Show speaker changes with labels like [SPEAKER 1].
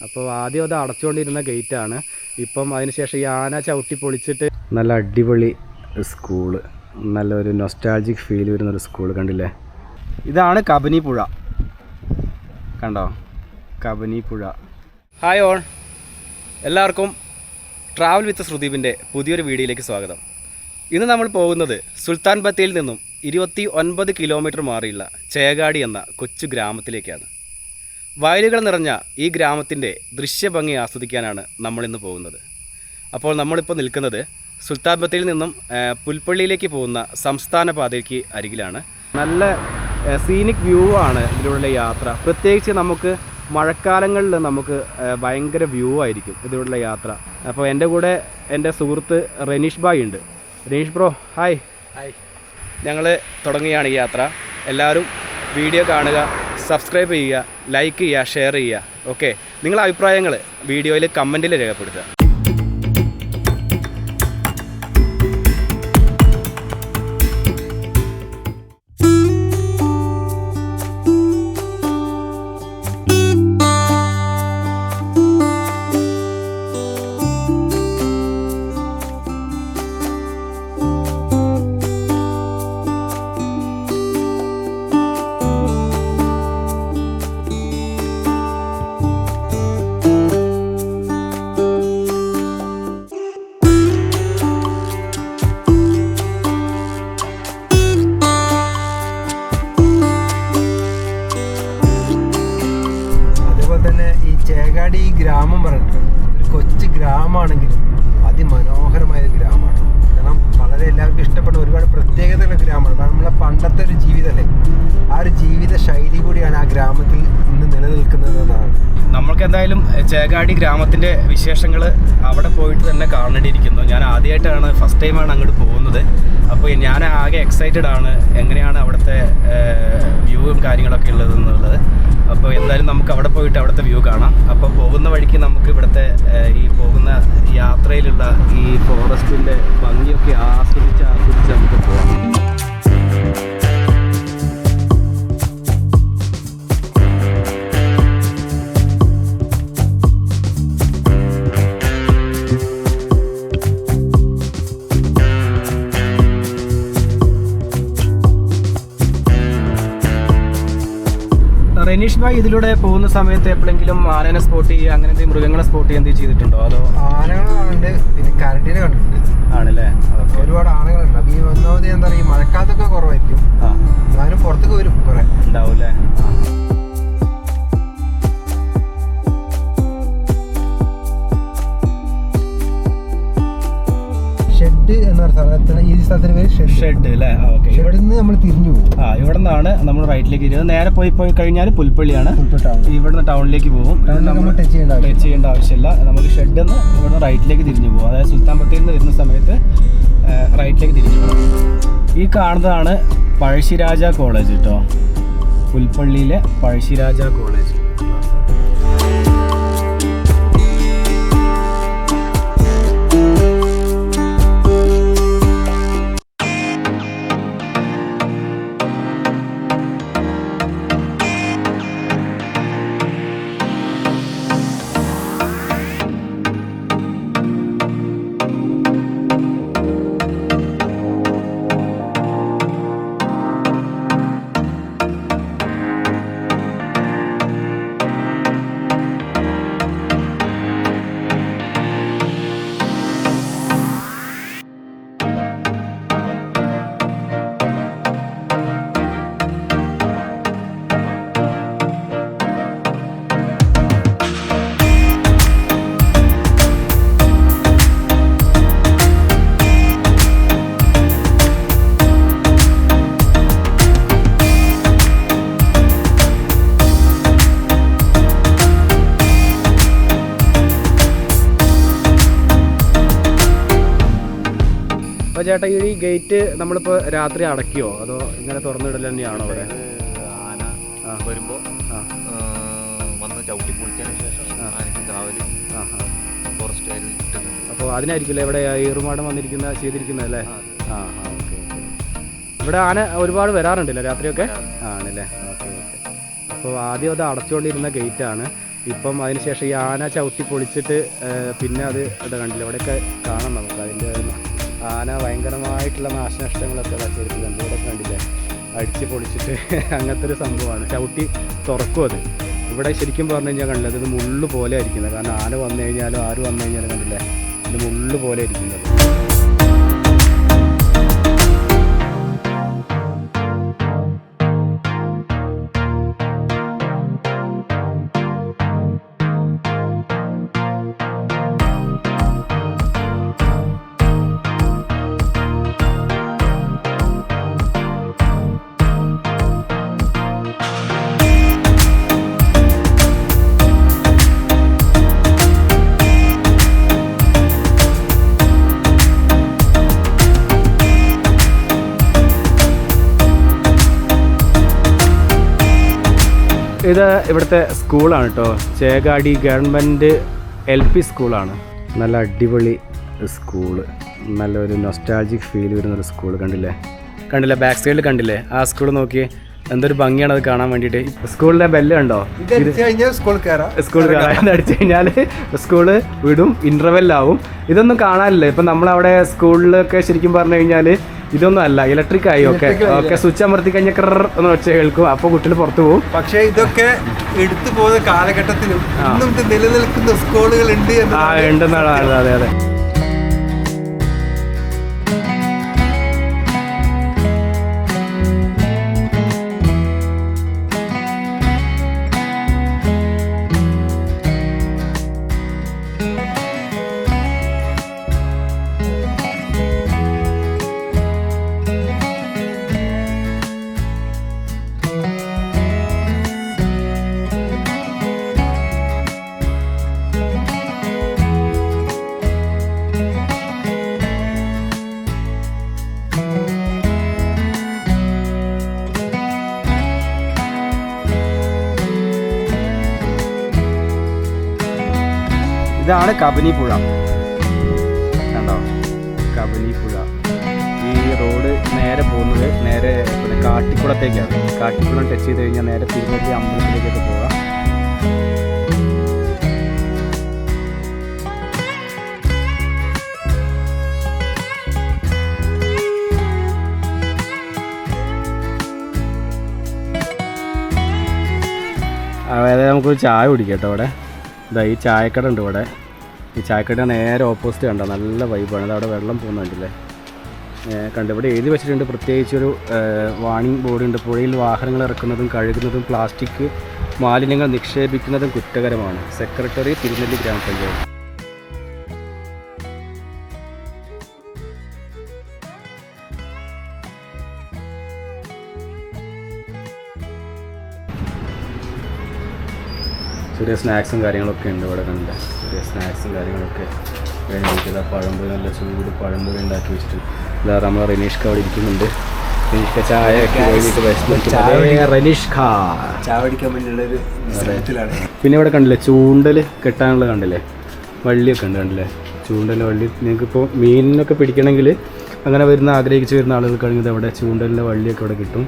[SPEAKER 1] അപ്പോൾ ആദ്യം അത് അടച്ചുകൊണ്ടിരുന്ന ഗേറ്റാണ്. ഇപ്പം അതിനുശേഷം ഈ ആന ചവിട്ടി പൊളിച്ചിട്ട് നല്ല അടിപൊളി സ്കൂള്, നല്ലൊരു നൊസ്റ്റാൾജിക് ഫീൽ വരുന്നൊരു സ്കൂൾ കണ്ടില്ലേ. ഇതാണ് കബനി പുഴ, കണ്ടോ കബനി പുഴ. ഹായ് ഓൾ, എല്ലാവർക്കും ട്രാവൽ വിത്ത് ശ്രുദീപിൻ്റെ പുതിയൊരു വീഡിയോയിലേക്ക് സ്വാഗതം. ഇന്ന് നമ്മൾ പോകുന്നത് സുൽത്താൻ ബത്തേരിയിൽ നിന്നും 29 കിലോമീറ്റർ മാറിയുള്ള ചേകാടി എന്ന കൊച്ചു ഗ്രാമത്തിലേക്കാണ്. വയലുകൾ നിറഞ്ഞ ഈ ഗ്രാമത്തിൻ്റെ ദൃശ്യഭംഗി ആസ്വദിക്കാനാണ് നമ്മളിന്ന് പോകുന്നത്. അപ്പോൾ നമ്മളിപ്പോൾ നിൽക്കുന്നത് സുൽത്താൻ ബത്തേരിയിൽ നിന്നും പുൽപ്പള്ളിയിലേക്ക് പോകുന്ന സംസ്ഥാന പാതയ്ക്ക് അരികിലാണ്. നല്ല സീനിക് വ്യൂ ആണ് ഇതിലൂടെ യാത്ര. പ്രത്യേകിച്ച് നമുക്ക് മഴക്കാലങ്ങളിൽ നമുക്ക് ഭയങ്കര വ്യൂ ആയിരിക്കും ഇതിലൂടെ യാത്ര. അപ്പോൾ എൻ്റെ കൂടെ എൻ്റെ സുഹൃത്ത് റനീഷ് ഭായ് ഉണ്ട്. Ranish bro, hi.
[SPEAKER 2] ഹായ്.
[SPEAKER 1] ഞങ്ങൾ തുടങ്ങുകയാണ് ഈ യാത്ര. എല്ലാവരും വീഡിയോ കാണുക, സബ്സ്ക്രൈബ് ചെയ്യുക, ലൈക്ക് ചെയ്യുക, ഷെയർ ചെയ്യുക. ഓക്കെ, നിങ്ങളുടെ അഭിപ്രായങ്ങൾ വീഡിയോയിൽ കമൻറ്റിൽ രേഖപ്പെടുത്തുക.
[SPEAKER 2] ചേകാടി ഈ ഗ്രാമം പറഞ്ഞിട്ട് ഒരു കൊച്ചു ഗ്രാമമാണെങ്കിലും അതിമനോഹരമായ ഒരു ഗ്രാമമാണ്. കാരണം വളരെ എല്ലാവർക്കും ഇഷ്ടപ്പെടുന്ന ഒരുപാട് പ്രത്യേകതയുള്ള ഗ്രാമമാണ്. കാരണം നമ്മളെ പണ്ടത്തെ ഒരു ജീവിതമല്ലേ, ആ ഒരു ജീവിത ശൈലി കൂടിയാണ് ആ ഗ്രാമത്തിൽ ഇന്ന് നിലനിൽക്കുന്നത് എന്നാണ്.
[SPEAKER 1] നമ്മൾക്ക് എന്തായാലും ചേകാടി ഗ്രാമത്തിൻ്റെ വിശേഷങ്ങൾ അവിടെ പോയിട്ട് തന്നെ കാണേണ്ടിയിരിക്കുന്നു. ഞാൻ ആദ്യമായിട്ടാണ്, ഫസ്റ്റ് ടൈമാണ് അങ്ങോട്ട് പോകുന്നത്. അപ്പോൾ ഞാൻ ആകെ എക്സൈറ്റഡ് ആണ് എങ്ങനെയാണ് അവിടുത്തെ വ്യൂവും കാര്യങ്ങളൊക്കെ ഉള്ളതെന്നുള്ളത്. അപ്പോൾ എന്തായാലും നമുക്ക് അവിടെ പോയിട്ട് അവിടുത്തെ വ്യൂ കാണാം. അപ്പോൾ പോകുന്ന വഴിക്ക് നമുക്ക് ഇവിടുത്തെ ഈ പോകുന്ന യാത്രയിലുള്ള ഈ ഫോറസ്റ്റിൻ്റെ ഭംഗിയൊക്കെ ആസ്വദിച്ച് നമുക്ക് പോകാം. റനീഷ് ഭായ്, ഇതിലൂടെ പോകുന്ന സമയത്ത് എപ്പോഴെങ്കിലും ആനനെ സ്പോട്ട് ചെയ്യുക, അങ്ങനെ എന്തെങ്കിലും മൃഗങ്ങളെ സ്പോട്ട് ചെയ്യുക എന്തെങ്കിലും ചെയ്തിട്ടുണ്ടോ? അതോ
[SPEAKER 2] ആനകളെ കണ്ടിട്ടുണ്ട്, പിന്നെ കരടിനെ കണ്ടിട്ടുണ്ട്.
[SPEAKER 1] ആണല്ലേ,
[SPEAKER 2] ഒരുപാട് ആനകളുണ്ട്. അപ്പോൾ ഈ ഒന്നാമത് എന്താ പറയുക, ഈ മഴക്കാലത്തൊക്കെ കുറവായിരിക്കും, ഞാനും പുറത്തേക്ക് വരും കുറെ
[SPEAKER 1] ഉണ്ടാവും അല്ലേ.
[SPEAKER 2] ഷെഡ് എന്ന സ്ഥലത്തിന്, ഈ സ്ഥലത്തിന് പേര്
[SPEAKER 1] ഷെഡ് അല്ലേ. ഓക്കെ,
[SPEAKER 2] ഇവിടെ നിന്ന് നമ്മൾ തിരിഞ്ഞു പോകും.
[SPEAKER 1] ഇവിടെ നിന്നാണ് നമ്മൾ റൈറ്റിലേക്ക് തിരിഞ്ഞത്. നേരെ പോയി കഴിഞ്ഞാൽ പുൽപ്പള്ളിയാണ്. ഇവിടുന്ന് ടൗണിലേക്ക് പോകും. നമ്മൾ ടച്ച് ചെയ്യേണ്ട ആവശ്യമില്ല. നമുക്ക് ഷെഡ് നിന്ന് ഇവിടുന്ന് റൈറ്റിലേക്ക് തിരിഞ്ഞു പോകും. അതായത് സുൽത്താൻ ബത്തേരിയിൽ നിന്ന് വരുന്ന സമയത്ത് റൈറ്റിലേക്ക് തിരിഞ്ഞു പോകും. ഈ കാണുന്നതാണ് പഴശ്ശിരാജ കോളേജ് കേട്ടോ, പുൽപ്പള്ളിയിലെ പഴശ്ശിരാജ കോളേജ്. അപ്പോൾ ചേട്ടാ, ഈ ഗേറ്റ് നമ്മളിപ്പോൾ രാത്രി അടയ്ക്കുമോ അതോ ഇങ്ങനെ തുറന്നിടൽ തന്നെയാണോ? അവിടെ
[SPEAKER 3] ആന വരുമ്പോൾ വന്ന് ചവിട്ടി പൊളിച്ചതിന് ശേഷം ആനയ്ക്ക് കാവല് ഫോറസ്റ്റുകാർ ഇട്ടിട്ടുണ്ട്.
[SPEAKER 1] അപ്പോൾ അതിനായിരിക്കില്ലേ ഇവിടെ ഏറുമാടം ചെയ്തിരിക്കുന്നത് അല്ലേ? ഓക്കെ. ഇവിടെ ആന ഒരുപാട് വരാറുണ്ടല്ലേ രാത്രിയൊക്കെ? ആണല്ലേ. ഓക്കെ. അപ്പോൾ ആദ്യം അത് അടച്ചുകൊണ്ടിരുന്ന ഗേറ്റാണ്. ഇപ്പം അതിന് ശേഷം ഈ ആന ചവിട്ടി പൊളിച്ചിട്ട് പിന്നെ അത് കണ്ടില്ല, ഇവിടെയൊക്കെ കാണാം നമുക്ക് അതിൻ്റെ ആന ഭയങ്കരമായിട്ടുള്ള നാശനഷ്ടങ്ങളൊക്കെ വരുത്തിയിട്ടുണ്ട്. ഇവിടെ കണ്ടില്ലേ, അടിച്ച് പൊളിച്ചിട്ട് അങ്ങനത്തെ ഒരു സംഭവമാണ്. ചവിട്ടി തുറക്കും അത്. ഇവിടെ ശരിക്കും പറഞ്ഞു കഴിഞ്ഞാൽ കണ്ടില്ല, ഇത് മുള്ളു പോലെ ആയിരിക്കുന്നത്. കാരണം ആന വന്നു കഴിഞ്ഞാലും ആര് വന്നു കഴിഞ്ഞാലും കണ്ടില്ലേ, ഇത് മുള്ളു പോലെ ഇരിക്കുന്നത്. ഇത് ഇവിടുത്തെ സ്കൂളാണ് കേട്ടോ, ചേകാടി ഗവൺമെൻറ് LP സ്കൂളാണ്. നല്ല അടിപൊളി സ്കൂള്, നല്ലൊരു നൊസ്റ്റാൾജിക് ഫീൽ വരുന്നൊരു സ്കൂൾ. കണ്ടില്ലേ ബാക്ക് സൈഡിൽ കണ്ടില്ലേ ആ സ്കൂൾ നോക്കി, എന്തൊരു ഭംഗിയാണ് അത് കാണാൻ വേണ്ടിയിട്ട്. സ്കൂളിൻ്റെ ബെല്ല് കണ്ടോ, സ്കൂൾ കയറാൻ അടിച്ചു കഴിഞ്ഞാൽ സ്കൂള് വിടും, ഇൻ്റർവെല്ലാവും. ഇതൊന്നും കാണാനില്ല. ഇപ്പം നമ്മളവിടെ സ്കൂളിലൊക്കെ ശരിക്കും പറഞ്ഞു കഴിഞ്ഞാൽ ഇതൊന്നും അല്ല, ഇലക്ട്രിക് ആയി. ഓക്കെ സ്വിച്ച് അമർത്തി കഴിഞ്ഞാൽ ഒന്ന് വെച്ച് കേൾക്കും, അപ്പോൾ കുട്ടികൾ പുറത്തു പോകും.
[SPEAKER 2] പക്ഷേ ഇതൊക്കെ എടുത്തു പോകുന്ന കാലഘട്ടത്തിലും നിലനിൽക്കുന്ന സ്കൂളുകൾ ഉണ്ട്
[SPEAKER 1] ഉണ്ടെന്നാണ്. അതെ അതെ. ഇതാണ് കബനി പുഴ, കണ്ടോ കബനി പുഴ. ഈ റോഡ് നേരെ പോകുന്നത് നേരെ പിന്നെ കാട്ടിക്കുളത്തേക്കാണ്. കാട്ടിക്കുളം ടച്ച് ചെയ്ത് കഴിഞ്ഞാൽ നേരെ തിരുനെല്ലി അമ്പലത്തിലേക്കൊക്കെ പോകാം. അതായത് നമുക്കൊരു ചായ കുടിക്കാം കേട്ടോ. ഇവിടെ ഇതാ ഈ ചായക്കട ഉണ്ട് ഇവിടെ. ഈ ചായക്കട നേരെ ഓപ്പോസിറ്റ് കണ്ടോ, നല്ല വൈബാണ്. അത് അവിടെ വെള്ളം പോകുന്നുണ്ടല്ലേ, കണ്ട് ഇവിടെ എഴുതി വെച്ചിട്ടുണ്ട്. പ്രത്യേകിച്ചൊരു വാണിംഗ് ബോർഡ് ഉണ്ട്. പുഴയിൽ വാഹനങ്ങൾ ഇറക്കുന്നതും കഴുകുന്നതും പ്ലാസ്റ്റിക് മാലിന്യങ്ങൾ നിക്ഷേപിക്കുന്നതും കുറ്റകരമാണ്. സെക്രട്ടറി, തിരുനെല്ലി ഗ്രാമപഞ്ചായത്ത്. ചെറിയ സ്നാക്സും കാര്യങ്ങളൊക്കെ ഉണ്ട് ഇവിടെ. കണ്ട ചെറിയ സ്നാക്സും കാര്യങ്ങളൊക്കെ കഴിക്കുന്നത്. പഴംപൊരി, നല്ല ചൂട് പഴംപൊരി ഉണ്ടാക്കി വെച്ചിട്ട് ഇതാ നമ്മളെ റനീഷ് അവിടെ ഇരിക്കുന്നുണ്ട്. റനീഷ്ക ചായ പിന്നെ ഇവിടെ കണ്ടില്ലേ ചൂണ്ടൽ കെട്ടാനുള്ള കണ്ടില്ലേ വള്ളിയൊക്കെ ഉണ്ട്. കണ്ടില്ലേ ചൂണ്ടൽ വള്ളി. നിങ്ങൾക്കിപ്പോൾ മീനിനൊക്കെ പിടിക്കണമെങ്കിൽ അങ്ങനെ ആഗ്രഹിച്ച് വരുന്ന ആളുകൾക്കാണെങ്കിൽ അവിടെ ചൂണ്ടലിൻ്റെ വള്ളിയൊക്കെ ഇവിടെ കിട്ടും.